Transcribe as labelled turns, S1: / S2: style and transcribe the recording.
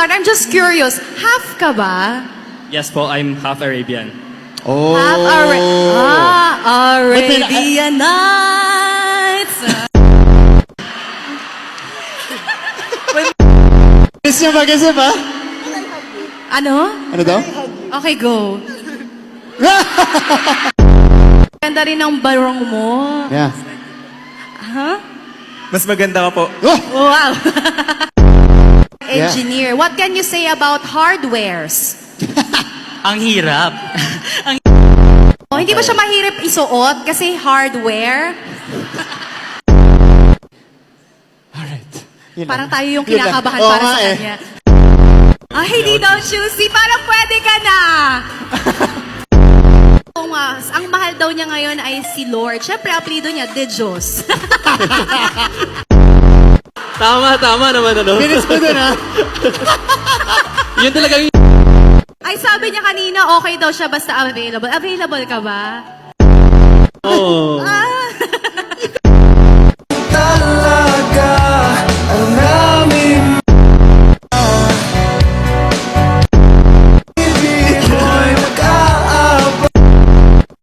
S1: I'm just curious, half ka ba?
S2: Yes po, I'm half Arabian.
S3: Oh.
S1: Half Arabian Nights.
S3: Kiss niya ba? Kiss niya ba?
S1: Ano?
S3: Ano daw?
S1: Okay, go. Ganda rin ang barong mo.
S3: Yeah.
S1: Huh?
S2: Mas maganda ka po.
S3: Oh!
S1: Wow.
S3: Yeah.
S1: Engineer, what can you say about hardwares?
S2: Ang hirap.
S1: Oh, hindi ba siya mahirap isuot kasi hardware?
S3: Alright. Yun
S1: Parang
S3: lang.
S1: tayo yung
S3: Yun lang.
S1: kinakabahan
S3: Oo
S1: para
S3: nga
S1: sa
S3: eh.
S1: kanya. Ah, hindi daw choosy. Parang pwede ka na. Oo nga, ang mahal daw niya ngayon ay si Lord. Siyempre, apelido niya, De Diyos.
S2: Tama naman ano.
S3: Bilis mo dun ha?
S2: Yun talagang
S1: Ay, sabi niya kanina, okay daw siya basta available. Available ka ba?
S2: Oo.
S1: Ah,